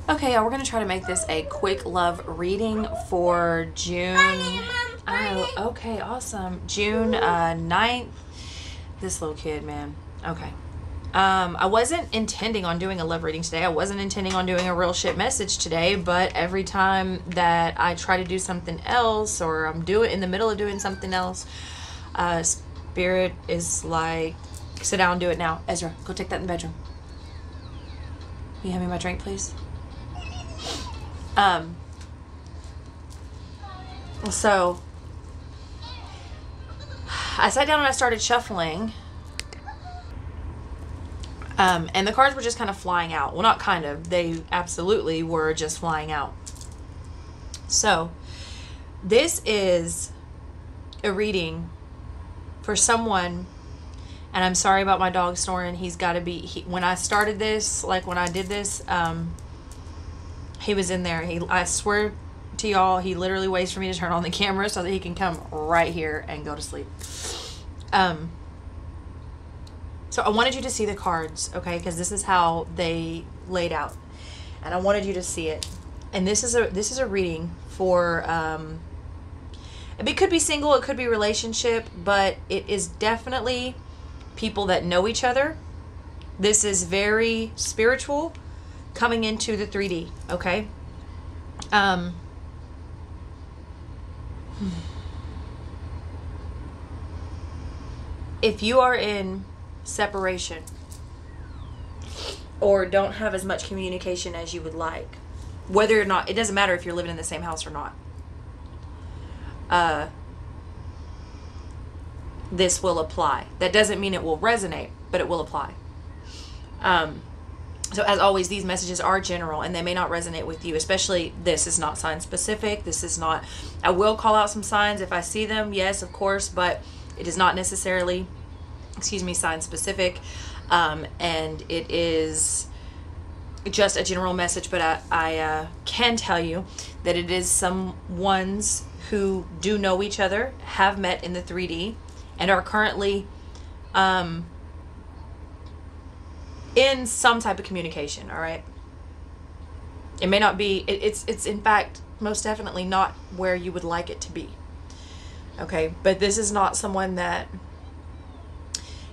Okay, y'all, we're going to try to make this a quick love reading for June. Oh, okay, awesome. June 9th. This little kid, man. Okay. I wasn't intending on doing a love reading today. I wasn't intending on doing a real shit message today, but every time that I try to do something else, or I'm in the middle of doing something else, Spirit is like, sit down, do it now. Ezra, go take that in the bedroom. Can you hand me my drink, please? So I sat down and I started shuffling, and the cards were just kind of flying out. Well, not kind of, they absolutely were just flying out. So this is a reading for someone, and I'm sorry about my dog snoring. He's got to be, when I started this, like when I did this, he was in there. I swear to y'all, he literally waits for me to turn on the camera so that he can come right here and go to sleep. So I wanted you to see the cards, okay? Because this is how they laid out, and I wanted you to see it. And this is a reading for it could be single, it could be relationship, but it is definitely people that know each other. This is very spiritual, coming into the 3D, okay? If you are in separation or don't have as much communication as you would like, whether or not, it doesn't matter if you're living in the same house or not, this will apply. That doesn't mean it will resonate, but it will apply. So as always, these messages are general and they may not resonate with you, especially this is not sign specific. This is not, I will call out some signs if I see them, yes, of course, but it is not necessarily, sign specific. And it is just a general message, but I can tell you that it is some ones who do know each other, have met in the 3D, and are currently in some type of communication, all right? It may not be, it's in fact, most definitely not where you would like it to be, okay? But this is not someone that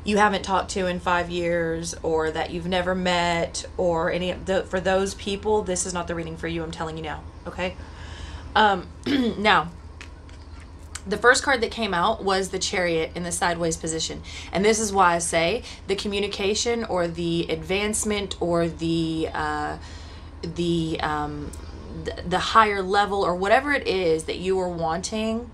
you haven't talked to in 5 years, or that you've never met, or any of the, for those people, this is not the reading for you, I'm telling you now, okay? Now, the first card that came out was the Chariot in the sideways position. And this is why I say the communication or the advancement or the higher level or whatever it is that you are wanting,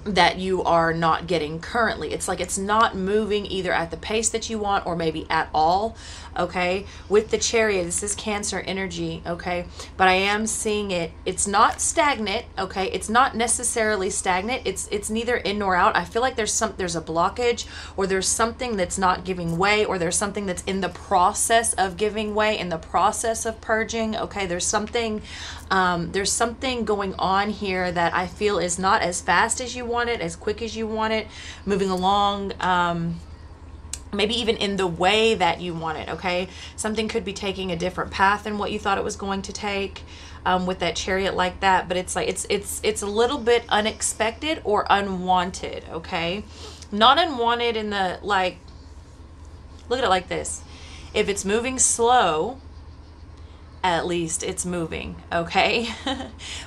that you are not getting currently. It's like it's not moving either at the pace that you want or maybe at all, okay? With the Chariot, this is Cancer energy, okay? But I am seeing it, it's not stagnant, okay? It's not necessarily stagnant. It's neither in nor out. I feel like there's a blockage, or there's something that's not giving way, or there's something that's in the process of giving way, in the process of purging, okay? There's something going on here that I feel is not as fast as you want it, as quick as you want it, moving along, maybe even in the way that you want it, okay? Something could be taking a different path than what you thought it was going to take, with that Chariot like that, but it's like, it's a little bit unexpected or unwanted, okay? Not unwanted in the, like, look at it like this. If it's moving slow, at least it's moving, okay?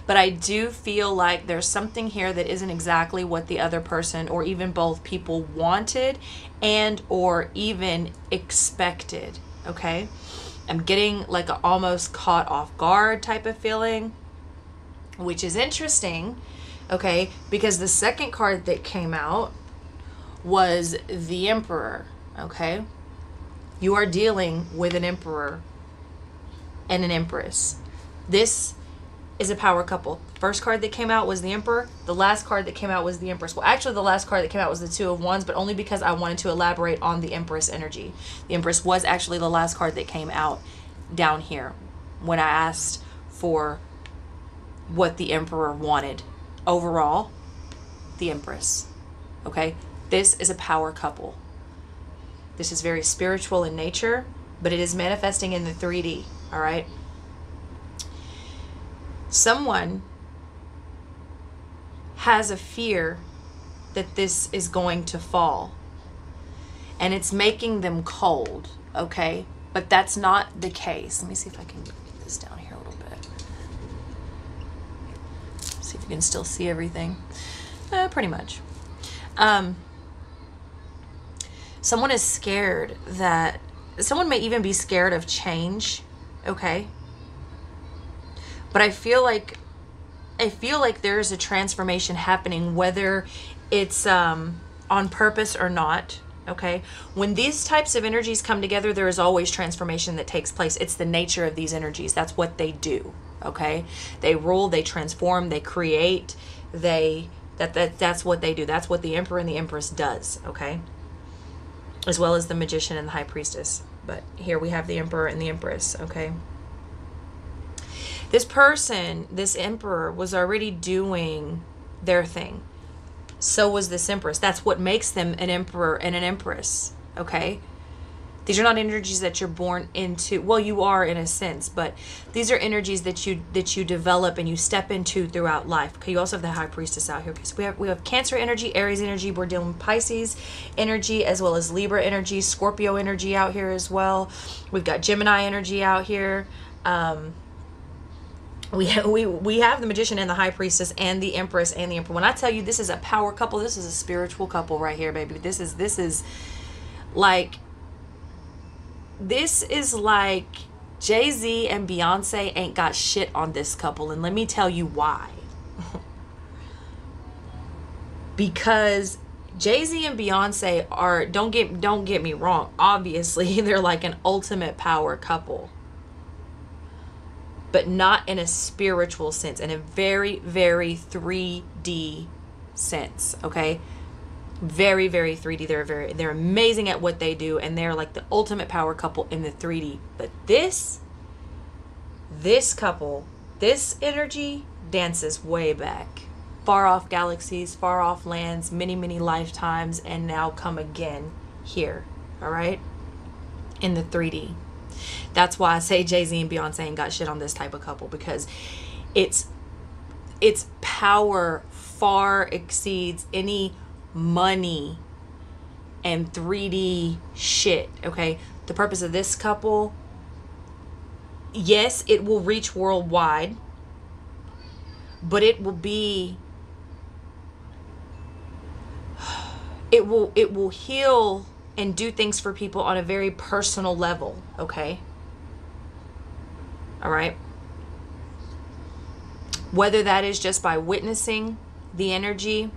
But I do feel like there's something here that isn't exactly what the other person or even both people wanted and or even expected, okay? I'm getting like a almost caught off guard type of feeling, which is interesting, okay? Because the second card that came out was the Emperor, okay? You are dealing with an Emperor and an Empress. This is a power couple. First card that came out was the Emperor. The last card that came out was the Empress. Well, actually, the last card that came out was the Two of Wands, but only because I wanted to elaborate on the Empress energy. The Empress was actually the last card that came out down here when I asked for what the Emperor wanted. Overall, the Empress. Okay? This is a power couple. This is very spiritual in nature, but it is manifesting in the 3D, all right? Someone has a fear that this is going to fall, and it's making them cold, okay? But that's not the case. Let me see if I can get this down here a little bit. See if you can still see everything. Pretty much. Someone is scared that, someone may even be scared of change, okay? But I feel like there's a transformation happening, whether it's on purpose or not, okay? When these types of energies come together, there is always transformation that takes place. It's the nature of these energies. That's what they do, okay? They rule, they transform, they create, that's what they do. That's what the Emperor and the Empress does, okay? As well as the Magician and the High Priestess. But here we have the Emperor and the Empress, okay? This person, this Emperor, was already doing their thing. So was this Empress. That's what makes them an Emperor and an Empress, okay? These are not energies that you're born into. Well, you are in a sense, but these are energies that you develop and you step into throughout life. Okay, you also have the High Priestess out here. Okay, so we have Cancer energy, Aries energy, we're dealing with Pisces energy, as well as Libra energy, Scorpio energy out here as well. We've got Gemini energy out here. We have the Magician and the High Priestess and the Empress and the Emperor. When I tell you this is a power couple, this is a spiritual couple right here, baby. This is like Jay-Z and Beyonce ain't got shit on this couple, and let me tell you why. Because Jay-Z and Beyonce are, don't get me wrong, obviously they're like an ultimate power couple, but not in a spiritual sense, in a very, very 3D sense, okay? Very, very 3D. They're amazing at what they do, and they're like the ultimate power couple in the 3D. But this couple, this energy dances way back. Far off galaxies, far off lands, many, many lifetimes, and now come again here, all right? In the 3D. That's why I say Jay-Z and Beyonce ain't got shit on this type of couple, because its power far exceeds any money and 3D shit, okay? The purpose of this couple, yes, it will reach worldwide, but it will heal and do things for people on a very personal level, okay? All right? Whether that is just by witnessing the energy,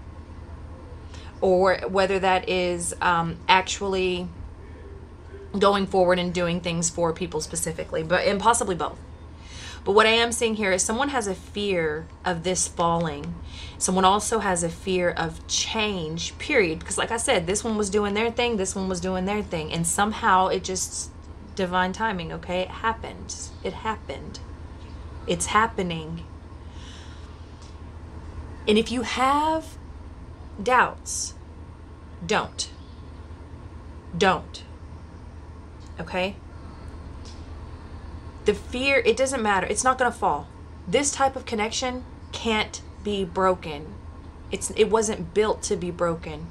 or whether that is actually going forward and doing things for people specifically, and possibly both. But what I am seeing here is someone has a fear of this falling. Someone also has a fear of change, period. Because like I said, this one was doing their thing, this one was doing their thing. And somehow it just, divine timing, okay? It happened. It happened. It's happening. And if you have doubts, don't, okay? The fear, it doesn't matter. It's not going to fall. This type of connection can't be broken. It wasn't built to be broken.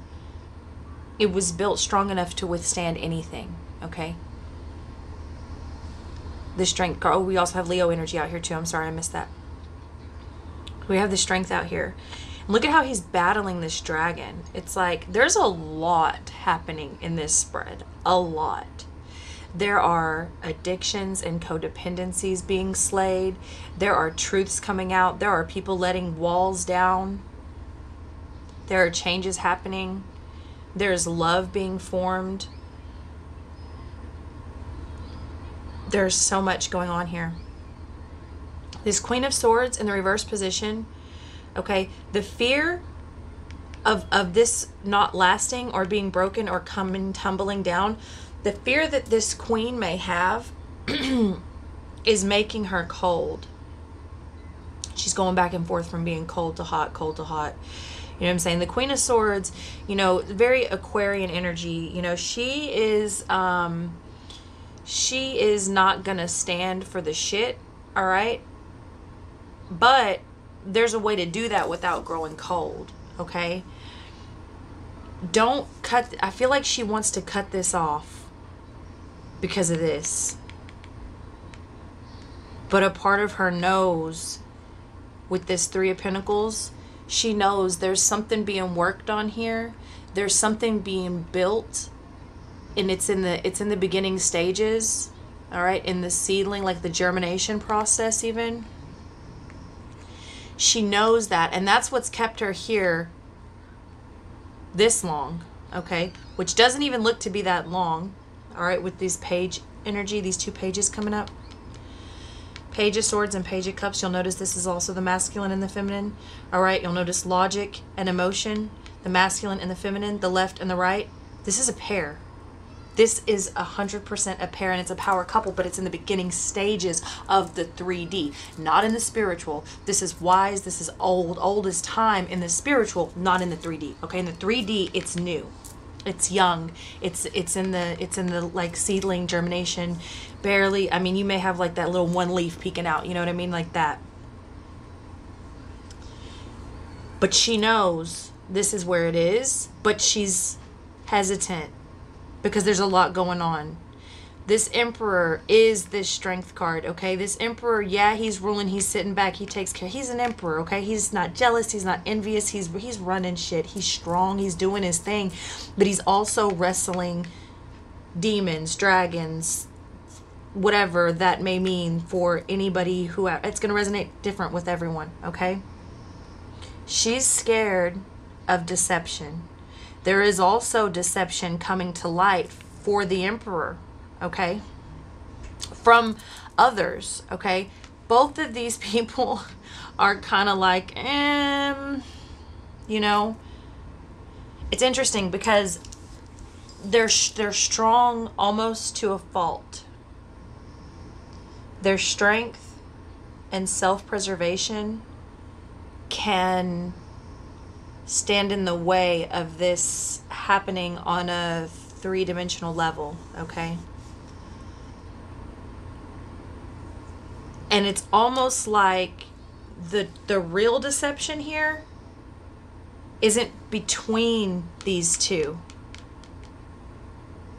It was built strong enough to withstand anything, okay? The strength. Oh, we also have Leo energy out here too. I'm sorry, I missed that. We have the strength out here. Look at how he's battling this dragon. It's like there's a lot happening in this spread. A lot. There are addictions and codependencies being slayed. There are truths coming out. There are people letting walls down. There are changes happening. There's love being formed. There's so much going on here. This Queen of Swords in the reverse position. Okay, the fear of this not lasting or being broken or coming tumbling down, the fear that this queen may have is making her cold. She's going back and forth from being cold to hot, cold to hot. You know what I'm saying? The Queen of Swords, you know, very Aquarian energy. You know, she is she is not gonna stand for the shit, all right? But there's a way to do that without growing cold, okay? Don't cut, I feel like she wants to cut this off because of this. But a part of her knows, with this Three of Pentacles, she knows there's something being worked on here. There's something being built, and it's in the beginning stages, all right, in the seedling, like the germination process even. She knows that, and that's what's kept her here this long, okay, which doesn't even look to be that long, all right, with these page energy, these two pages coming up. Page of Swords and Page of Cups. You'll notice this is also the masculine and the feminine. All right, you'll notice logic and emotion, the masculine and the feminine, the left and the right. This is a pair. This is 100% a pair, and it's a power couple, but it's in the beginning stages of the 3D, not in the spiritual. This is wise, this is old as time in the spiritual, not in the 3D. Okay, in the 3D, it's new. It's young. It's in the like seedling germination, barely. I mean, you may have like that little one leaf peeking out, you know what I mean, like that. But she knows this is where it is, but she's hesitant because there's a lot going on. This Emperor is this strength card, okay? This Emperor, yeah, he's ruling, he's sitting back, he takes care. He's an Emperor, okay? He's not jealous, he's not envious, he's running shit. He's strong, he's doing his thing, but he's also wrestling demons, dragons, whatever that may mean for anybody who, it's going to resonate different with everyone, okay? She's scared of deception. There is also deception coming to light for the Emperor, okay, from others, okay? Both of these people are kind of like, you know, it's interesting because they're strong almost to a fault. Their strength and self-preservation can stand in the way of this happening on a three-dimensional level, okay? And it's almost like the real deception here isn't between these two,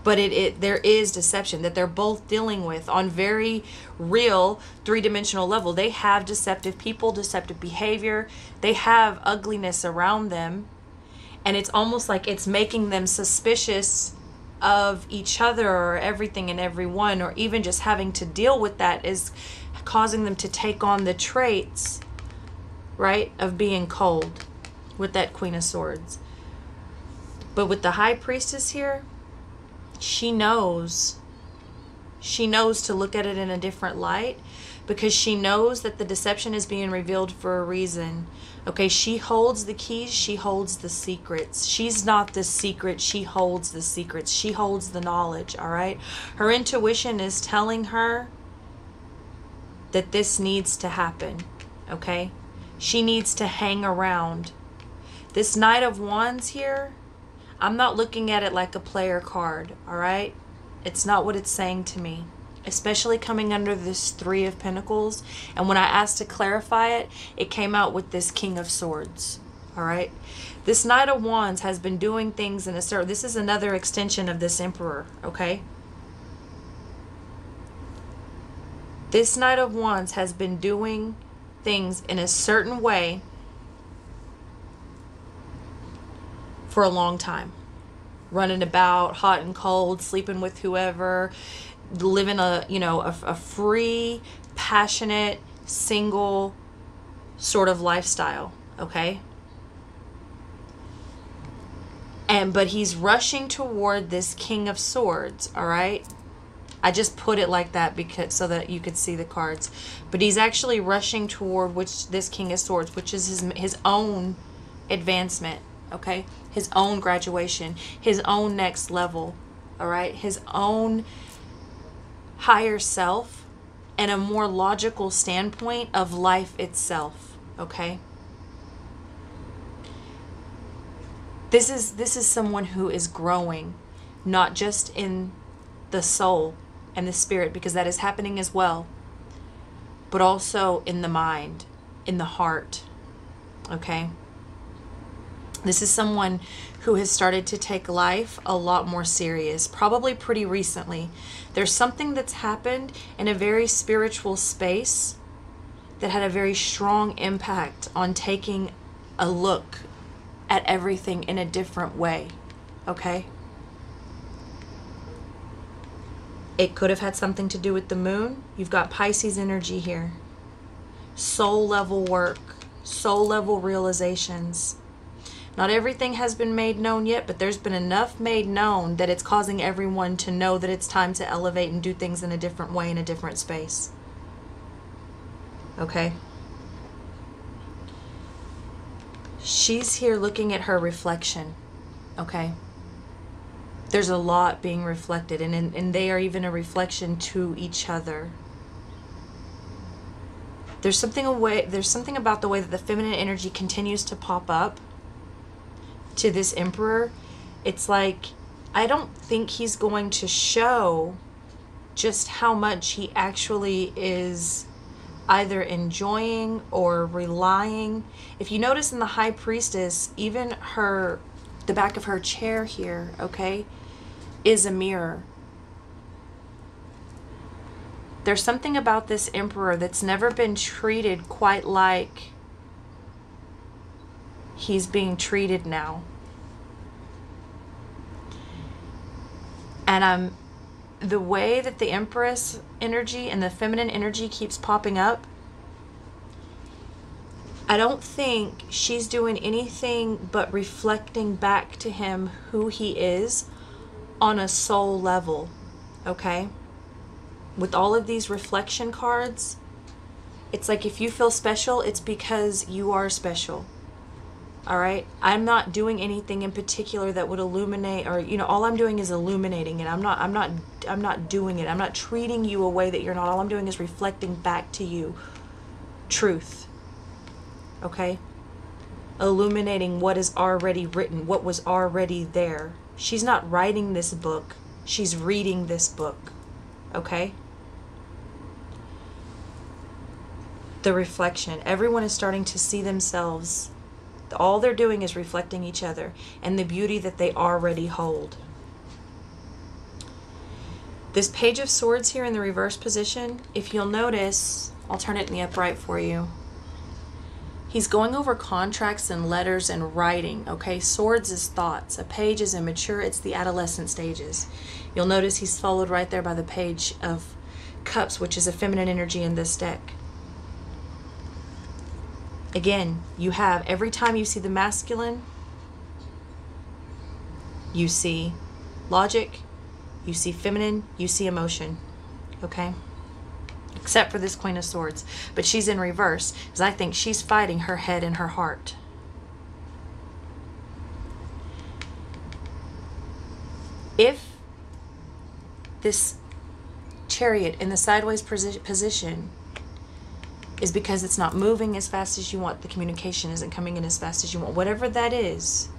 but there is deception that they're both dealing with on very real three-dimensional level. They have deceptive people, deceptive behavior, they have ugliness around them, and it's almost like it's making them suspicious of each other or everything and everyone, or even just having to deal with that is causing them to take on the traits, right, of being cold with that Queen of Swords. But with the High Priestess here, she knows to look at it in a different light, because she knows that the deception is being revealed for a reason. Okay, she holds the keys, she holds the secrets. She's not the secret, she holds the secrets. She holds the knowledge, all right? Her intuition is telling her that this needs to happen, okay? She needs to hang around. This Knight of Wands here, I'm not looking at it like a player card, all right? It's not what it's saying to me, especially coming under this Three of Pentacles. And when I asked to clarify it, it came out with this King of Swords, all right? This Knight of Wands has been doing things in a certain, this is another extension of this Emperor, okay? This Knight of Wands has been doing things in a certain way for a long time. Running about, hot and cold, sleeping with whoever, living a free, passionate, single sort of lifestyle, okay? But he's rushing toward this King of Swords, all right? I just put it like that because so that you could see the cards. But he's actually rushing toward this King of Swords, which is his own advancement, okay? His own graduation, his own next level, all right? His own higher self and a more logical standpoint of life itself, okay? This is someone who is growing, not just in the soul and the spirit, because that is happening as well, but also in the mind, in the heart, okay? This is someone who has started to take life a lot more serious, probably pretty recently. There's something that's happened in a very spiritual space that had a very strong impact on taking a look at everything in a different way, okay? It could have had something to do with the moon. You've got Pisces energy here. Soul level work, soul level realizations. Not everything has been made known yet, but there's been enough made known that it's causing everyone to know that it's time to elevate and do things in a different way, in a different space. Okay? She's here looking at her reflection. Okay? There's a lot being reflected, and they are even a reflection to each other. There's something about the way that the feminine energy continues to pop up to this emperor. It's like, I don't think he's going to show just how much he actually is either enjoying or relying. If you notice in the High Priestess, even the back of her chair here, okay, is a mirror. There's something about this emperor that's never been treated quite like he's being treated now. And the way that the Empress energy and the feminine energy keeps popping up, I don't think she's doing anything but reflecting back to him who he is on a soul level, okay? With all of these reflection cards, it's like if you feel special, it's because you are special. All right? I'm not doing anything in particular that would illuminate, or all I'm doing is illuminating it. I'm not doing it. I'm not treating you a way that you're not. All I'm doing is reflecting back to you truth. Okay? Illuminating what is already written, what was already there. She's not writing this book. She's reading this book. Okay? The reflection. Everyone is starting to see themselves. All they're doing is reflecting each other and the beauty that they already hold. This Page of Swords here in the reverse position, if you'll notice, I'll turn it in the upright for you. He's going over contracts and letters and writing, okay? Swords is thoughts. A page is immature. It's the adolescent stages. You'll notice he's followed right there by the Page of Cups, which is a feminine energy in this deck. Again, you have, every time you see the masculine, you see logic, you see feminine, you see emotion, okay? Except for this Queen of Swords. But she's in reverse, because I think she's fighting her head and her heart. If this Chariot in the sideways position is because it's not moving as fast as you want, the communication isn't coming in as fast as you want, whatever that is,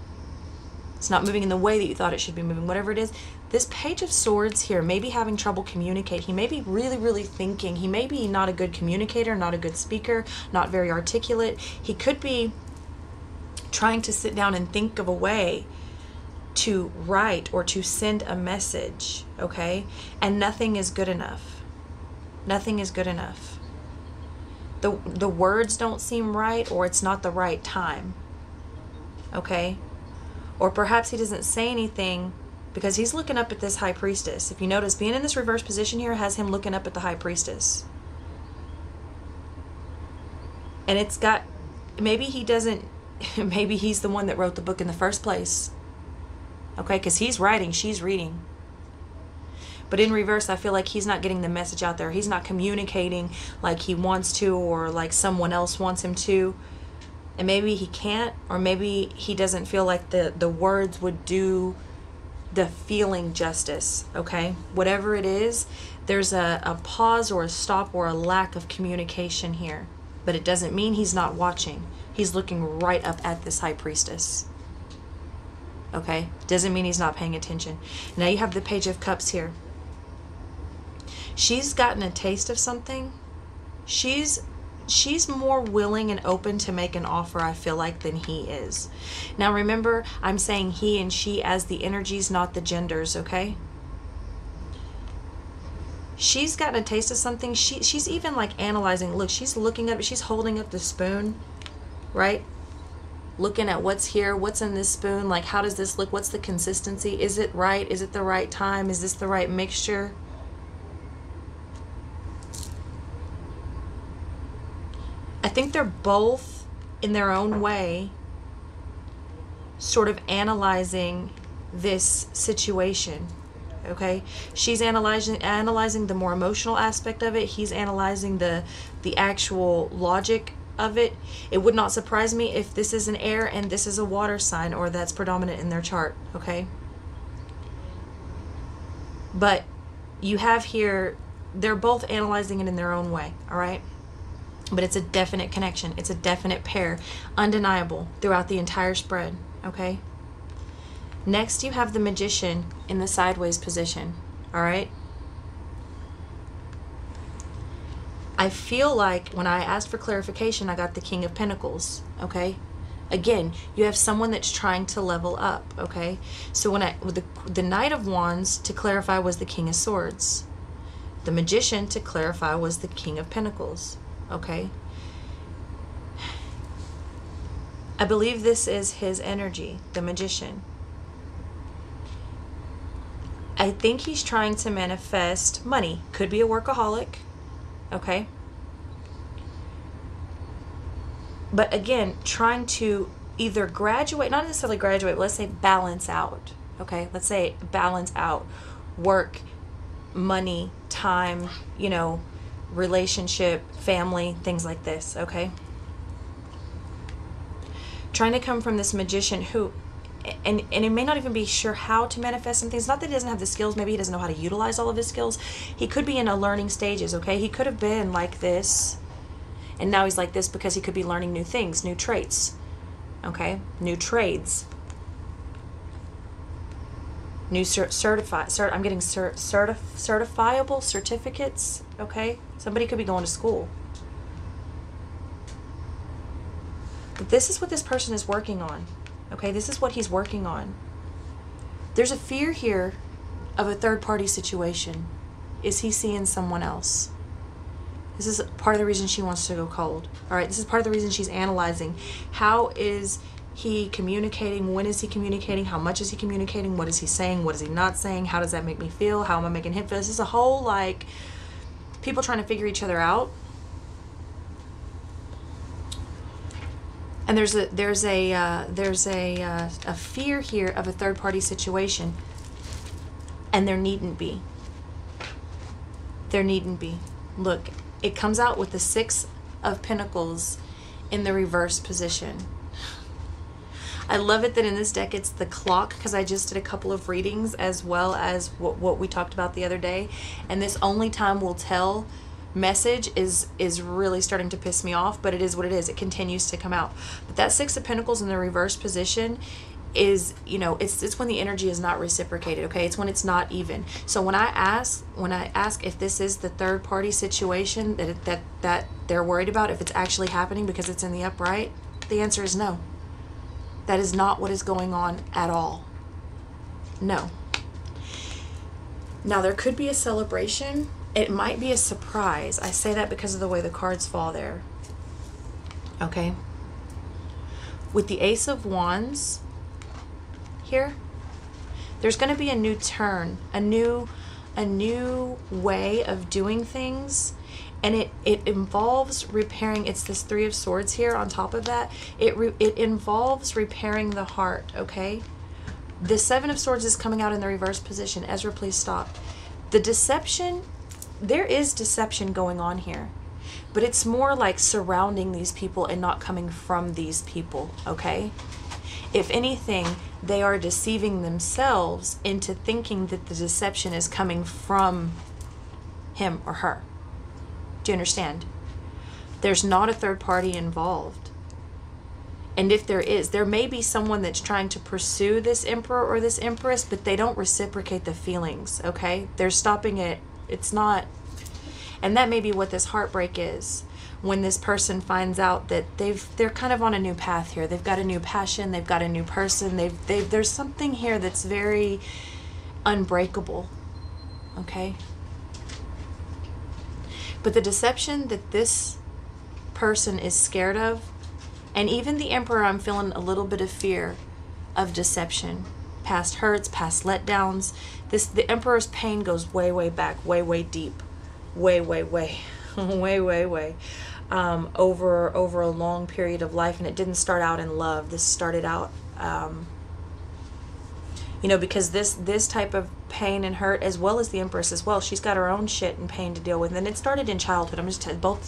it's not moving in the way that you thought it should be moving, whatever it is, this Page of Swords here may be having trouble communicating. He may be really thinking. He may be not a good communicator, not a good speaker, not very articulate. He could be trying to sit down and think of a way to write or to send a message, okay? And nothing is good enough. Nothing is good enough. The words don't seem right, or it's not the right time, okay? Or perhaps he doesn't say anything because he's looking up at this High Priestess. If you notice, being in this reverse position here has him looking up at the High Priestess. And it's got, maybe he doesn't, maybe he's the one that wrote the book in the first place. Okay, because he's writing, she's reading. But in reverse, I feel like he's not getting the message out there. He's not communicating like he wants to, or like someone else wants him to. And maybe he can't, or maybe he doesn't feel like the words would do the feeling justice, okay? Whatever it is, there's a pause or a stop or a lack of communication here. But it doesn't mean he's not watching. He's looking right up at this High Priestess. Okay? Doesn't mean he's not paying attention. Now you have the Page of Cups here. She's gotten a taste of something. She's more willing and open to make an offer, I feel like, than he is. Now remember, I'm saying he and she as the energies, not the genders, okay? She's gotten a taste of something. She's even like analyzing. Look, she's looking at it. She's holding up the spoon, right? Looking at what's here, what's in this spoon. Like, how does this look? What's the consistency? Is it right? Is it the right time? Is this the right mixture? I think they're both, in their own way, sort of analyzing this situation. Okay, she's analyzing the more emotional aspect of it. He's analyzing the actual logic of it. It would not surprise me if this is an air and this is a water sign, or that's predominant in their chart. Okay, but you have here, they're both analyzing it in their own way. All right, but it's a definite connection. It's a definite pair, undeniable throughout the entire spread. Okay. Next, you have the Magician in the sideways position, all right? I feel like when I asked for clarification, I got the King of Pentacles, okay? Again, you have someone that's trying to level up, okay? So with the Knight of Wands, to clarify, was the King of Swords. The Magician, to clarify, was the King of Pentacles, okay? I believe this is his energy, the Magician. I think he's trying to manifest money. Could be a workaholic, okay? But again, trying to either graduate, not necessarily graduate, but let's say balance out, okay? Let's say balance out work, money, time, you know, relationship, family, things like this, okay? Trying to come from this Magician who, and it may not even be sure how to manifest some things. Not that he doesn't have the skills. Maybe he doesn't know how to utilize all of his skills. He could be in a learning stages, okay? He could have been like this, and now he's like this because he could be learning new things, new traits, okay? New trades. New I'm getting certifiable certificates, okay? Somebody could be going to school. But this is what this person is working on. Okay, this is what he's working on. There's a fear here of a third-party situation. Is he seeing someone else? This is part of the reason she wants to go cold. All right, this is part of the reason she's analyzing. How is he communicating? When is he communicating? How much is he communicating? What is he saying? What is he not saying? How does that make me feel? How am I making him feel? This is a whole, like, people trying to figure each other out. And there's a fear here of a third-party situation, and there needn't be. There needn't be. Look, it comes out with the Six of Pentacles in the reverse position. I love it that in this deck it's the clock, because I just did a couple of readings as well as what we talked about the other day, and this only time will tell message is really starting to piss me off, but it is what it is. It continues to come out. But that Six of Pentacles in the reverse position is, you know, it's when the energy is not reciprocated, okay? It's when it's not even. So when I ask if this is the third party situation that they're worried about, if it's actually happening because it's in the upright, the answer is no. That is not what is going on at all. No. Now there could be a celebration. It might be a surprise. I say that because of the way the cards fall there. Okay. With the Ace of Wands here, there's going to be a new turn, a new way of doing things, and it involves repairing. It's this Three of Swords here on top of that. It involves repairing the heart, okay? The Seven of Swords is coming out in the reverse position. Ezra, please stop. The deception, there is deception going on here, but it's more like surrounding these people and not coming from these people, okay? If anything, they are deceiving themselves into thinking that the deception is coming from him or her. Do you understand? There's not a third party involved. And if there is, there may be someone that's trying to pursue this emperor or this empress, but they don't reciprocate the feelings, okay? They're stopping it. It's not And that may be what this heartbreak is. When this person finds out that they're kind of on a new path here. They've got a new passion, they've got a new person, there's something here that's very unbreakable. Okay? But the deception that this person is scared of, and even the Emperor, I'm feeling a little bit of fear of deception. Past hurts, past letdowns. The Emperor's pain goes way, way back, way, way deep. Way, way, way. way, way, way. Over a long period of life. And it didn't start out in love. This started out, you know, because this type of pain and hurt, as well as the Empress as well, she's got her own shit and pain to deal with. And it started in childhood. I'm just telling you,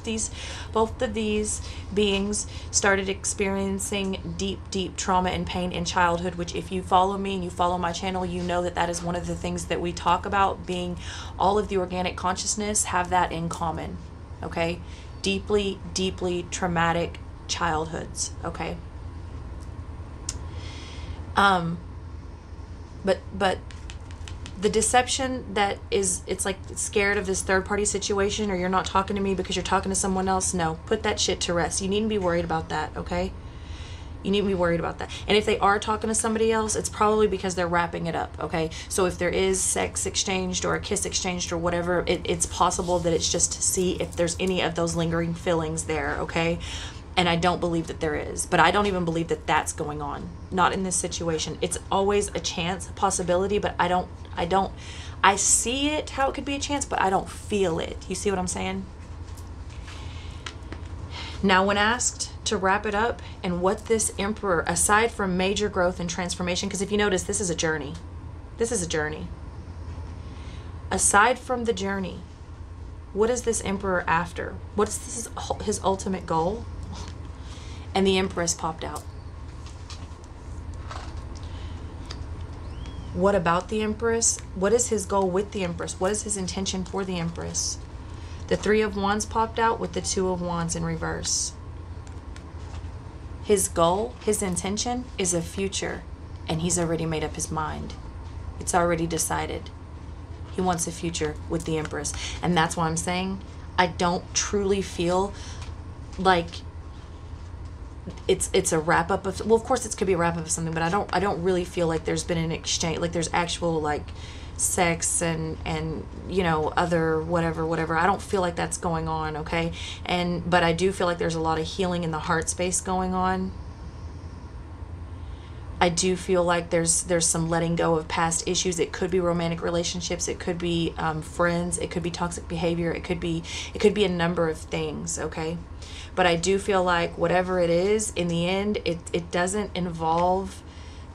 both of these beings started experiencing deep trauma and pain in childhood, which if you follow me and you follow my channel, you know that is one of the things that we talk about, being all of the organic consciousness have that in common. Okay? Deeply traumatic childhoods. Okay? But the deception that is, it's like scared of this third party situation, or you're not talking to me because you're talking to someone else. No, put that shit to rest. You needn't be worried about that, okay? You need to be worried about that. And if they are talking to somebody else, it's probably because they're wrapping it up, okay? So if there is sex exchanged or a kiss exchanged or whatever, it's possible that it's just to see if there's any of those lingering feelings there, okay? And I don't believe that there is. But I don't even believe that that's going on. Not in this situation. It's always a chance, a possibility, but I see it, how it could be a chance, but I don't feel it. You see what I'm saying? Now, when asked to wrap it up and what this Emperor, aside from major growth and transformation, because if you notice, this is a journey. This is a journey. Aside from the journey, what is this Emperor after? What is his ultimate goal? And the Empress popped out. What about the Empress? What is his goal with the Empress? What is his intention for the Empress? The Three of Wands popped out with the Two of Wands in reverse. His goal, his intention is a future, and he's already made up his mind. It's already decided. He wants a future with the Empress. And that's why I'm saying I don't truly feel like it's a wrap up of, well, of course it could be a wrap up of something, but I don't really feel like there's been an exchange, like there's actual like sex and you know, other whatever. I don't feel like that's going on, okay? But I do feel like there's a lot of healing in the heart space going on. I do feel like there's some letting go of past issues. It could be romantic relationships, it could be friends, it could be toxic behavior, it could be a number of things, okay? But I do feel like whatever it is, in the end, it doesn't involve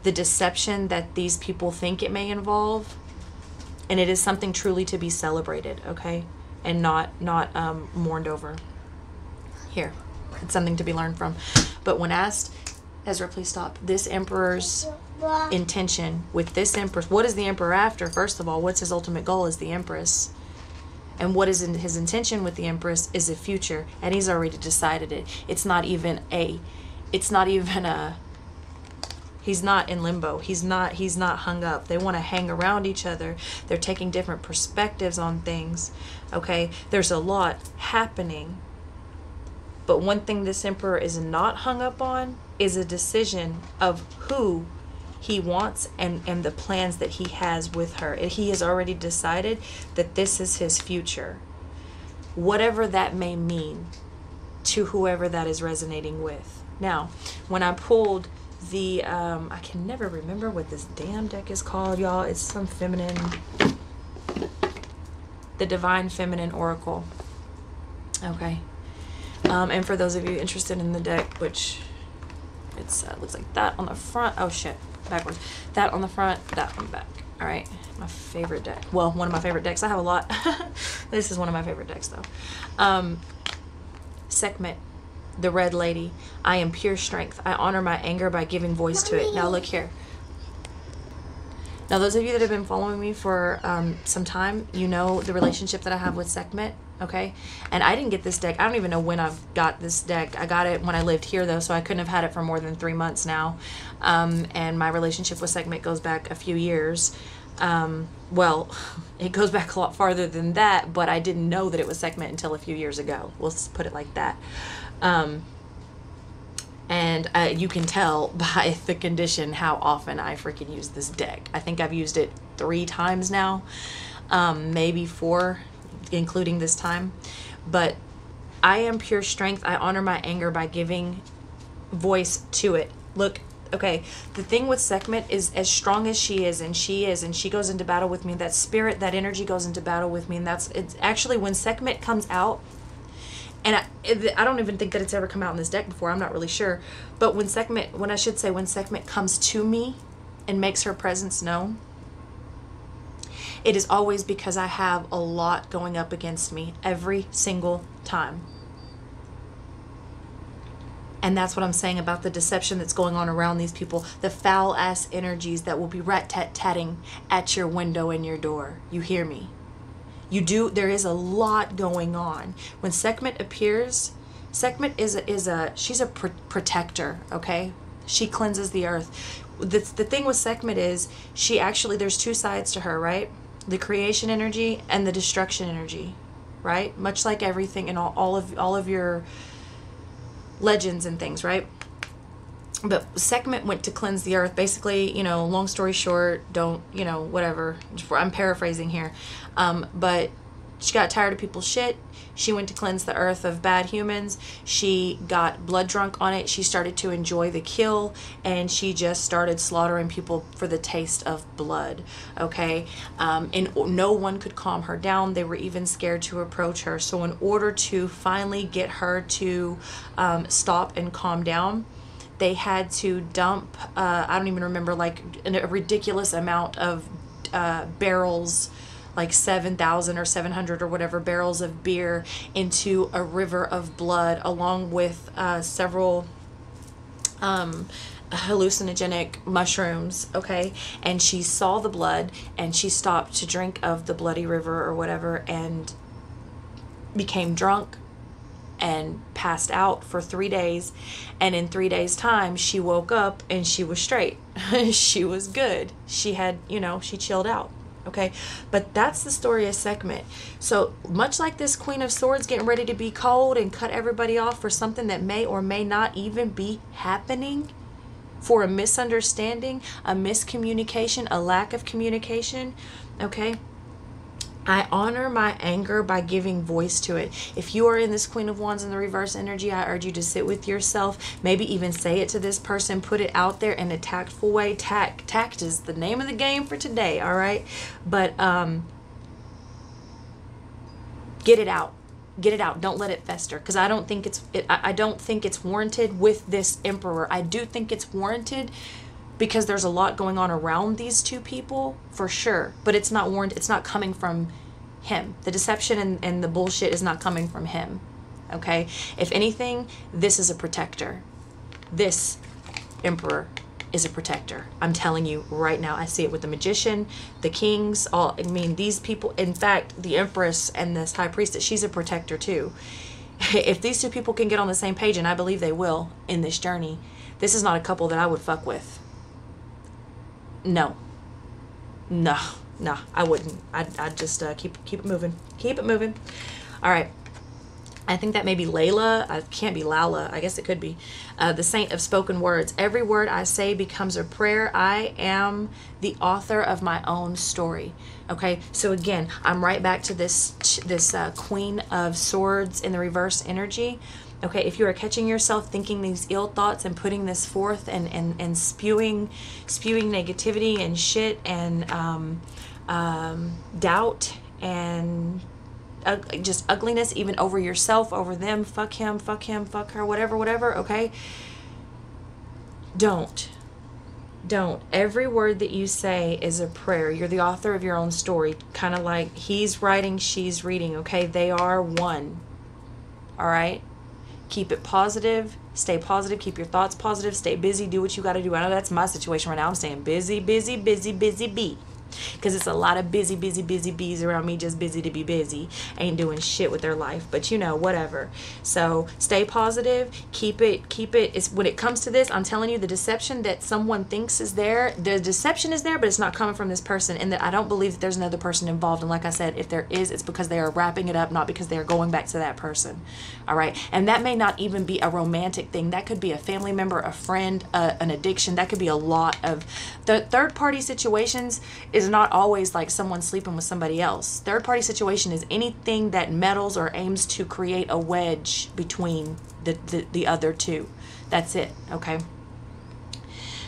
the deception that these people think it may involve. And it is something truly to be celebrated, okay? And not mourned over. Here, it's something to be learned from. But when asked, Ezra, please stop. This Emperor's intention with this Empress, what is the Emperor after? First of all, what's his ultimate goal is the Empress. And what is in his intention with the Empress is a future. And he's already decided it. He's not in limbo. He's not hung up. They want to hang around each other. They're taking different perspectives on things. Okay? There's a lot happening. But one thing this Emperor is not hung up on is a decision of who he wants and the plans that he has with her. He has already decided that this is his future. Whatever that may mean to whoever that is resonating with. Now, when I pulled the, I can never remember what this damn deck is called, y'all. It's some feminine, the Divine Feminine Oracle. Okay. And for those of you interested in the deck, which it's looks like that on the front. Oh shit, backwards. That on the front, that on the back. All right, my favorite deck. Well, one of my favorite decks. I have a lot. This is one of my favorite decks though. Sekhmet, the Red Lady. I am pure strength. I honor my anger by giving voice to it. Now look here. Now those of you that have been following me for some time, you know the relationship that I have with Sekhmet. Okay, and I didn't get this deck. I don't even know when I've got this deck. I got it when I lived here though, so I couldn't have had it for more than 3 months now. And my relationship with Sekhmet goes back a few years. Well, it goes back a lot farther than that, but I didn't know that it was Sekhmet until a few years ago. We'll just put it like that. And you can tell by the condition how often I freaking use this deck. I think I've used it 3 times now, maybe 4, including this time. But I am pure strength. I honor my anger by giving voice to it. Look, okay, the thing with Sekhmet is, as strong as she is, and she goes into battle with me, that spirit, that energy goes into battle with me, and it's actually when Sekhmet comes out. And I don't even think that it's ever come out in this deck before. I'm not really sure. But when Sekhmet comes to me and makes her presence known, it is always because I have a lot going up against me every single time. And that's what I'm saying about the deception that's going on around these people. The foul-ass energies that will be rat-tat-tatting at your window and your door. You hear me? There is a lot going on. When Sekhmet appears, Sekhmet she's a protector, okay? She cleanses the earth. The thing with Sekhmet is, there's 2 sides to her, right? The creation energy and the destruction energy, right? Much like everything in all of your legends and things, right? But Sekhmet went to cleanse the earth. Basically, long story short, whatever. I'm paraphrasing here. But she got tired of people's shit. She went to cleanse the earth of bad humans. She got blood drunk on it. She started to enjoy the kill. And she just started slaughtering people for the taste of blood. Okay? And no one could calm her down. They were even scared to approach her. So in order to finally get her to stop and calm down, they had to dump, I don't even remember, like a ridiculous amount of barrels, like 7,000 or 700 or whatever barrels of beer into a river of blood, along with several hallucinogenic mushrooms, okay? And she saw the blood, and she stopped to drink of the bloody river or whatever, and became drunk and passed out for 3 days. And in 3 days time, she woke up and she was straight. She was good. She had, she chilled out. Okay, but that's the story of Sekhmet. So much like this Queen of Swords getting ready to be cold and cut everybody off for something that may or may not even be happening, for a misunderstanding, a miscommunication, a lack of communication, okay? I honor my anger by giving voice to it. If you are in this Queen of Wands in the reverse energy, I urge you to sit with yourself. Maybe even say it to this person. Put it out there in a tactful way. Tact is the name of the game for today, all right? But get it out. Get it out. Don't let it fester. Because I don't think it's warranted with this Emperor. I do think it's warranted because there's a lot going on around these 2 people, for sure. But it's not warranted. It's not coming from him. The deception and the bullshit is not coming from him. Okay? If anything, this is a protector. This Emperor is a protector. I'm telling you right now. I see it with the Magician, the Kings, these people. In fact, the Empress and this High Priestess, she's a protector too. If these 2 people can get on the same page, and I believe they will in this journey, this is not a couple that I would fuck with. No, I wouldn't. I'd just keep it moving. Keep it moving. All right. I think that may be Layla. It can't be Lala. I guess it could be. The Saint of Spoken Words. Every word I say becomes a prayer. I am the author of my own story. Okay, so again, I'm right back to this Queen of Swords in the reverse energy. Okay, if you are catching yourself thinking these ill thoughts and putting this forth and spewing negativity and shit and doubt and just ugliness, even over yourself, over them, fuck him, fuck her, whatever, okay? Don't. Every word that you say is a prayer. You're the author of your own story. Kind of like he's writing, she's reading, okay? They are one. All right? Keep it positive. Stay positive. Keep your thoughts positive. Stay busy. Do what you got to do. I know that's my situation right now. I'm staying busy, busy, busy, busy, bee. because it's a lot of busy bees around me, just busy to be busy, ain't doing shit with their life, but you know, whatever. So stay positive, keep it. It's, when it comes to this, I'm telling you, the deception that someone thinks is there, the deception is there, but it's not coming from this person, and that I don't believe that there's another person involved. And like I said, if there is, it's because they are wrapping it up, not because they are going back to that person. All right, and that may not even be a romantic thing. That could be a family member, a friend, an addiction. That could be a lot of the third party situations. Is not always like someone sleeping with somebody else. Third party situation is anything that meddles or aims to create a wedge between the other two. That's it. Okay.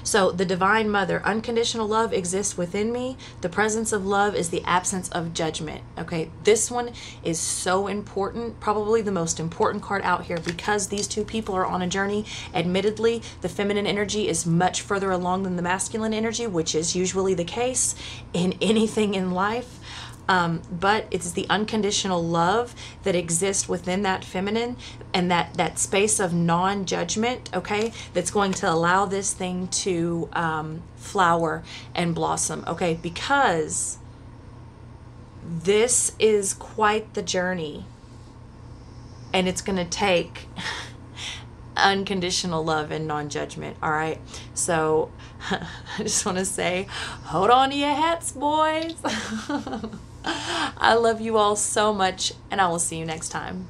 So the Divine Mother, unconditional love exists within me. The presence of love is the absence of judgment. Okay, this one is so important, probably the most important card out here, because these two people are on a journey. Admittedly, the feminine energy is much further along than the masculine energy, which is usually the case in anything in life. But it's the unconditional love that exists within that feminine, and that space of non-judgment, okay, that's going to allow this thing to flower and blossom, okay, because this is quite the journey, and it's going to take unconditional love and non-judgment. All right, so I just want to say, hold on to your hats, boys. I love you all so much, and I will see you next time.